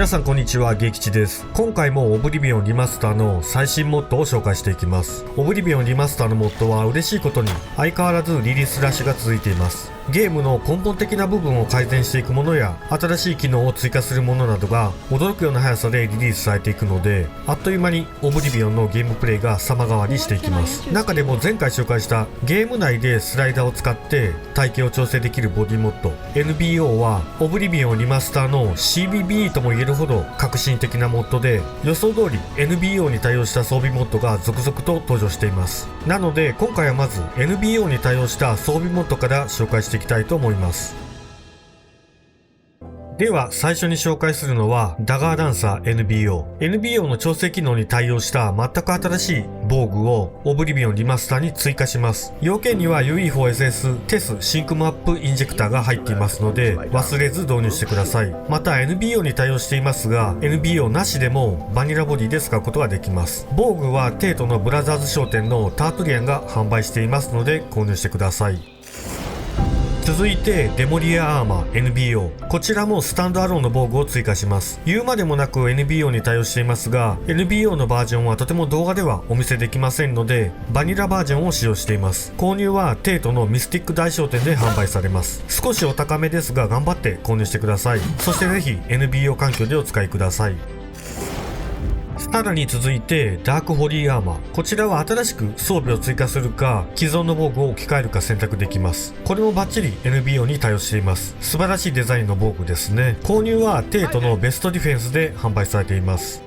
皆さんこんにちは、激吉です。今回もオブリビオンリマスターの最新モッドを紹介していきます。オブリビオンリマスターのモッドは嬉しいことに相変わらずリリースラッシュが続いています。ゲームの根本的な部分を改善していくものや新しい機能を追加するものなどが驚くような速さでリリースされていくので、あっという間にオブリビオンのゲームプレイが様変わりしていきます。中でも前回紹介したゲーム内でスライダーを使って体型を調整できるボディモッド NBO はオブリビオンリマスターの CBB とも言えるほど革新的なモッドで、予想通り NBO に対応した装備モッドが続々と登場しています。なので今回はまず NBO に対応した装備モッドから紹介していきたいと思います。では最初に紹介するのはダガーダンサー NBO の調整機能に対応した全く新しい防具をオブリビオンリマスターに追加します。要件には UE4SS テスシンクマップインジェクターが入っていますので忘れず導入してください。また NBO に対応していますが NBO なしでもバニラボディで使うことができます。防具はテートのブラザーズ商店のタートリアンが販売していますので購入してください。続いてデモリアアーマー NBO、 こちらもスタンドアローンの防具を追加します。言うまでもなく NBO に対応していますが NBO のバージョンはとても動画ではお見せできませんのでバニラバージョンを使用しています。購入はテートのミスティック大商店で販売されます。少しお高めですが頑張って購入してください。そしてぜひ NBO 環境でお使いください。さらに続いてダークホリーアーマー、こちらは新しく装備を追加するか既存の防具を置き換えるか選択できます。これもバッチリ NBO に対応しています。素晴らしいデザインの防具ですね。購入はテートのベストディフェンスで販売されています。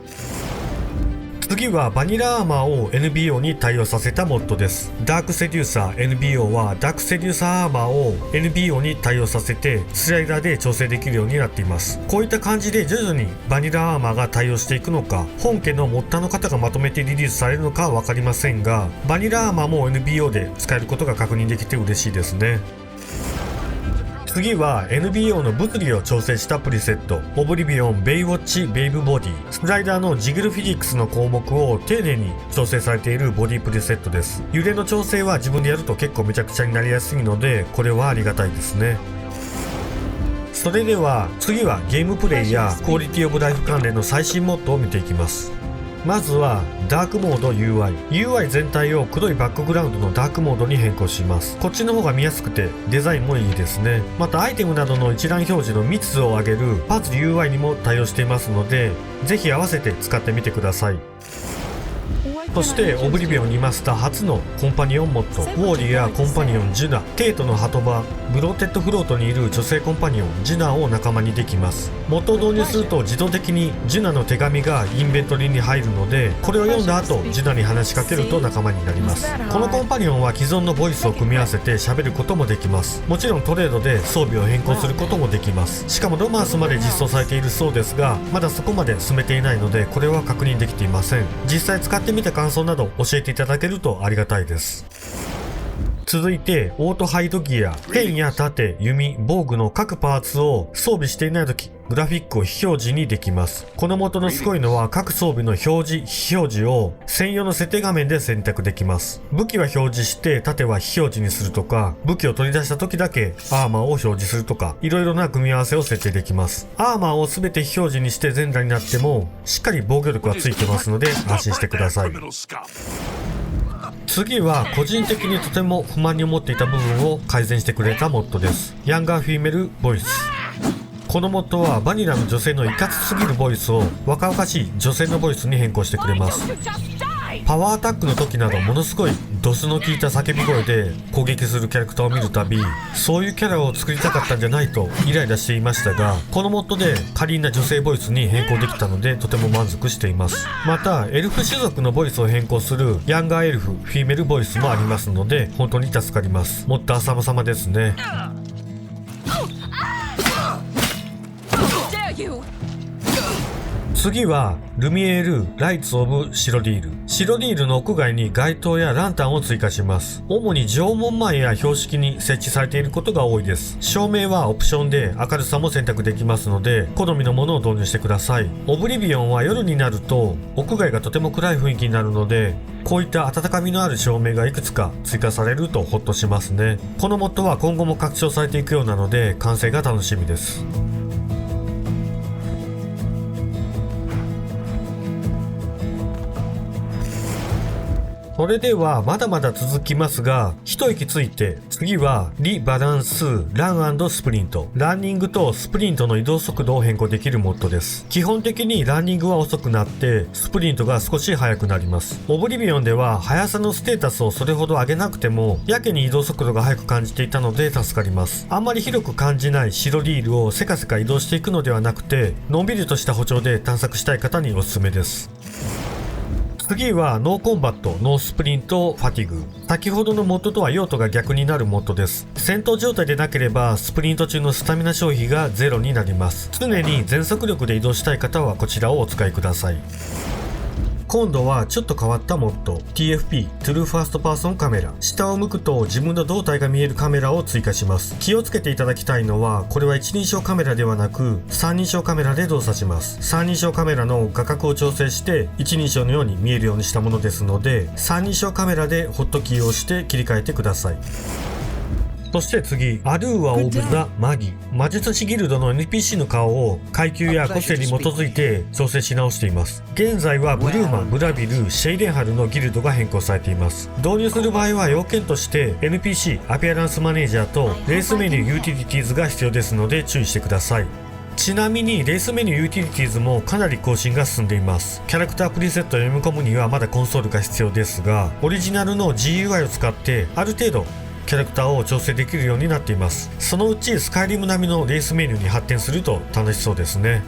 次はバニラアーマーを NBO に対応させたモッドです。ダークセデューサー NBO はダークセデューサーアーマーを NBO に対応させてスライダーで調整できるようになっています。こういった感じで徐々にバニラアーマーが対応していくのか、本家のモッターの方がまとめてリリースされるのかは分かりませんが、バニラアーマーも NBO で使えることが確認できて嬉しいですね。次は NBO の物理を調整したプリセットオブリビオンベイウォッチベイブボディ、スライダーのジグルフィジックスの項目を丁寧に調整されているボディプリセットです。揺れの調整は自分でやると結構めちゃくちゃになりやすいのでこれはありがたいですね。それでは次はゲームプレイやクオリティオブライフ関連の最新モッドを見ていきます。まずはダークモード UI 全体を黒いバックグラウンドのダークモードに変更します。こっちの方が見やすくてデザインもいいですね。またアイテムなどの一覧表示の密度を上げるパーツ UI にも対応していますのでぜひ合わせて使ってみてください。そしてオブリビオンリマスター初のコンパニオンモッドウォーリアーコンパニオンジュナ、テートのハトバブローテッドフロートにいる女性コンパニオンジュナを仲間にできます。モッドを導入すると自動的にジュナの手紙がインベントリーに入るのでこれを読んだ後ジュナに話しかけると仲間になります。このコンパニオンは既存のボイスを組み合わせて喋ることもできます。もちろんトレードで装備を変更することもできます。しかもロマンスまで実装されているそうですがまだそこまで進めていないのでこれは確認できていません。実際使ってみた感想など教えていただけるとありがたいです。続いてオートハイドギア、ペンや盾、弓、防具の各パーツを装備していない時グラフィックを非表示にできます。この元のすごいのは各装備の表示非表示を専用の設定画面で選択できます。武器は表示して盾は非表示にするとか、武器を取り出した時だけアーマーを表示するとか、いろいろな組み合わせを設定できます。アーマーを全て非表示にして全裸になってもしっかり防御力はついてますので安心してください。次は個人的にとても不満に思っていた部分を改善してくれたモッドです。ヤンガーフィメルボイス、このモッドはバニラの女性のいかつすぎるボイスを若々しい女性のボイスに変更してくれます。パワーアタックの時などものすごいドスの効いた叫び声で攻撃するキャラクターを見るたびそういうキャラを作りたかったんじゃないとイライラしていましたがこのモッドでカリーな女性ボイスに変更できたのでとても満足しています。またエルフ種族のボイスを変更するヤンガーエルフフィメルボイスもありますので本当に助かります。モッドは様々ですね。次はルミエールライツオブシロディール。シロディールの屋外に街灯やランタンを追加します。主に縄文前や標識に設置されていることが多いです。照明はオプションで明るさも選択できますので好みのものを導入してください。オブリビオンは夜になると屋外がとても暗い雰囲気になるのでこういった温かみのある照明がいくつか追加されるとホッとしますね。このモッドは今後も拡張されていくようなので完成が楽しみです。それではまだまだ続きますが、一息ついて、次はリバランスラン&スプリント。ランニングとスプリントの移動速度を変更できるモッドです。基本的にランニングは遅くなって、スプリントが少し速くなります。オブリビオンでは速さのステータスをそれほど上げなくても、やけに移動速度が速く感じていたので助かります。あんまり広く感じない白リールをせかせか移動していくのではなくて、のんびりとした歩調で探索したい方におすすめです。次はノーコンバット、ノースプリント、ファティグ。先ほどのモッドとは用途が逆になるモッドです。戦闘状態でなければスプリント中のスタミナ消費がゼロになります。常に全速力で移動したい方はこちらをお使いください。今度はちょっと変わったモッド TFP トゥルーファーストパーソンカメラ。下を向くと自分の胴体が見えるカメラを追加します。気をつけていただきたいのは、これは一人称カメラではなく三人称カメラで動作します。三人称カメラの画角を調整して一人称のように見えるようにしたものですので、三人称カメラでホットキーを押して切り替えてください。そして次、アルーア・オブ・ザ・マギ。魔術師ギルドの NPC の顔を階級や個性に基づいて調整し直しています。現在はブルーマン、ブラビル、シェイレンハルのギルドが変更されています。導入する場合は要件として NPC、アピアランスマネージャーとレースメニュー、ユーティリティーズが必要ですので注意してください。ちなみにレースメニューユーティリティーズもかなり更新が進んでいます。キャラクタープリセットを読み込むにはまだコンソールが必要ですが、オリジナルの GUI を使ってある程度キャラクターを調整できるようになっています。そのうちスカイリム並みのレースメニューに発展すると楽しそうですね。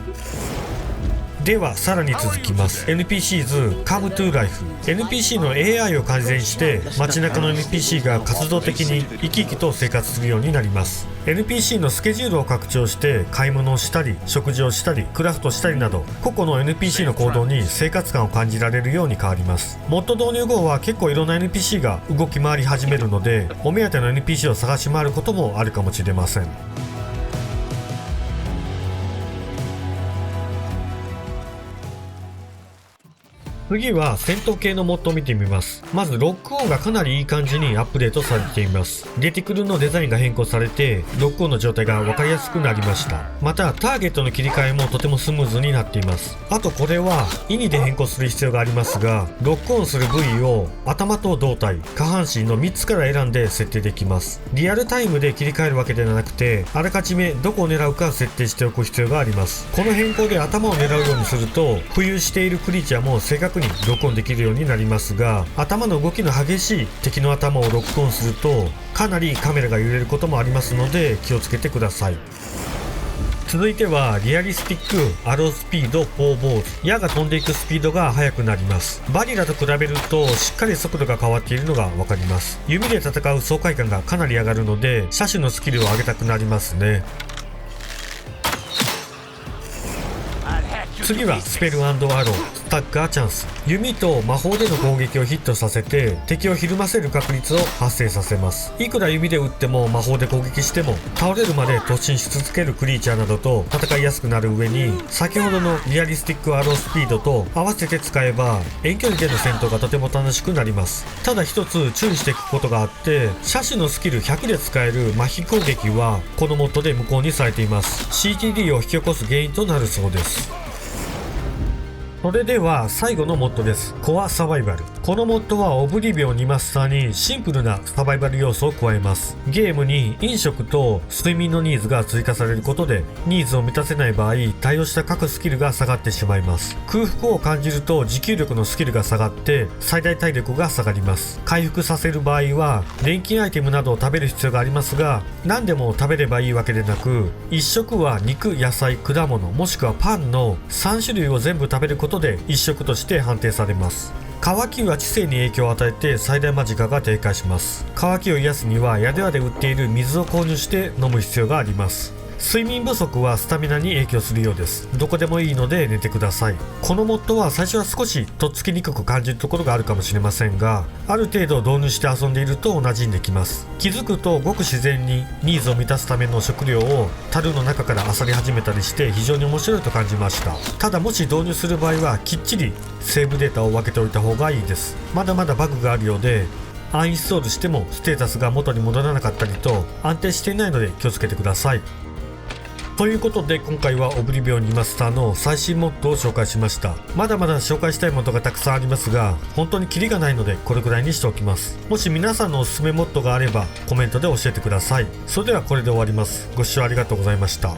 ではさらに続きます。 NPCs Come to Life。 NPC の AI を改善して街中の NPC が活動的に生き生きと生活するようになります。 NPC のスケジュールを拡張して買い物をしたり食事をしたりクラフトしたりなど、個々の NPC の行動に生活感を感じられるように変わります。モッド導入後は結構いろんな NPC が動き回り始めるので、お目当ての NPC を探し回ることもあるかもしれません。次は戦闘系のモッドを見てみます。まずロックオンがかなりいい感じにアップデートされています。レティクルのデザインが変更されてロックオンの状態が分かりやすくなりました。またターゲットの切り替えもとてもスムーズになっています。あとこれは意味で変更する必要がありますが、ロックオンする部位を頭と胴体、下半身の3つから選んで設定できます。リアルタイムで切り替えるわけではなくて、あらかじめどこを狙うか設定しておく必要があります。この変更で頭を狙うようにすると浮遊しているクリーチャーも正確にロックオンできるようになりますが、頭の動きの激しい敵の頭をロックオンするとかなりカメラが揺れることもありますので気をつけてください。続いてはリアリスティックアロースピード4ボーズ。矢が飛んでいくスピードが速くなります。バリラと比べるとしっかり速度が変わっているのが分かります。弓で戦う爽快感がかなり上がるので射手のスキルを上げたくなりますね。次はスペル&アロー、スタッカーチャンス。弓と魔法での攻撃をヒットさせて敵をひるませる確率を発生させます。いくら弓で撃っても魔法で攻撃しても倒れるまで突進し続けるクリーチャーなどと戦いやすくなる上に、先ほどのリアリスティックアロースピードと合わせて使えば遠距離での戦闘がとても楽しくなります。ただ一つ注意していくことがあって、射手のスキル100で使える麻痺攻撃はこのモッドで無効にされています。 CTD を引き起こす原因となるそうです。それでは最後のモッドです。コアサバイバル。このモッドはオブリビオンリマスターにシンプルなサバイバル要素を加えます。ゲームに飲食と睡眠のニーズが追加されることで、ニーズを満たせない場合対応した各スキルが下がってしまいます。空腹を感じると持久力のスキルが下がって最大体力が下がります。回復させる場合は錬金アイテムなどを食べる必要がありますが、何でも食べればいいわけでなく、1食は肉、野菜、果物もしくはパンの3種類を全部食べることで1食として判定されます。渇きは知性に影響を与えて最大間近が低下します。渇きを癒すには宿屋で売っている水を購入して飲む必要があります。睡眠不足はスタミナに影響するようです。どこでもいいので寝てください。このモッドは最初は少しとっつきにくく感じるところがあるかもしれませんが、ある程度導入して遊んでいると馴染んできます。気づくとごく自然にニーズを満たすための食料を樽の中から漁り始めたりして非常に面白いと感じました。ただもし導入する場合はきっちりセーブデータを分けておいた方がいいです。まだまだバグがあるようで、アンインストールしてもステータスが元に戻らなかったりと安定していないので気をつけてください。ということで今回はオブリビオンリマスターの最新モッドを紹介しました。まだまだ紹介したいモッドがたくさんありますが、本当にキリがないのでこれくらいにしておきます。もし皆さんのおすすめモッドがあればコメントで教えてください。それではこれで終わります。ご視聴ありがとうございました。I'm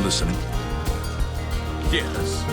listening. Yes.